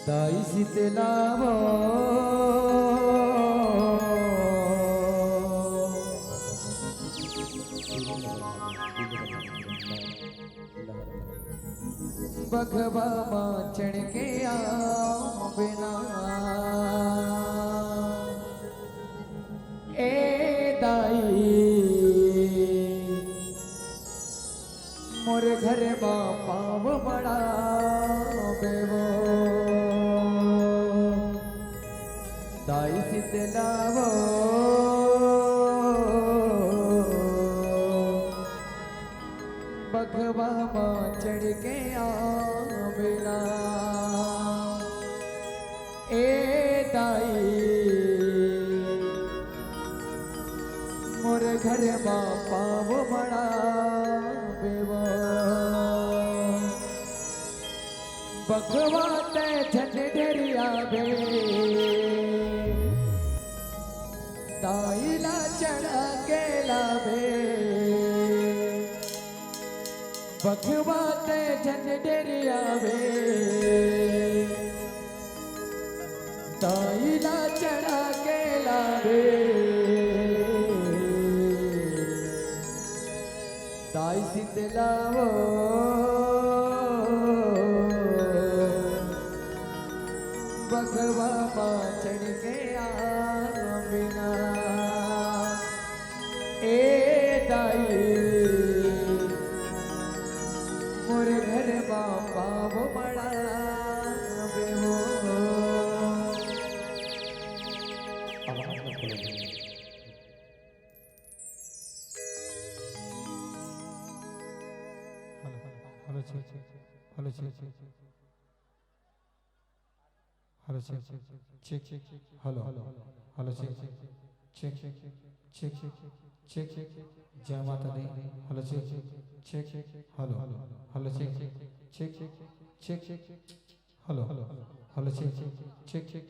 दाई शीतलावो बघवा चढ़ के आओ बिना ए दाई मोर घर मां पाव बड़ा बेवो दाई शीतलावो बघवा मां चढ़ के आवेला ए दाई मोर घर मां पाव बड़ा बेवो बघवा ते झट ढेरिया बे दाईला चढ़ा के लावे बघवा ते झट ढेरिया बे दाईला चढ़ा के लावे दाई शीतलावो बघवा मां चढ़ के बिना ए दाई मोर घर मां पाव बड़ा बेवो hello check hello check hello check check check hello hello check check check check जय माता दी hello check check hello hello check check check hello hello check check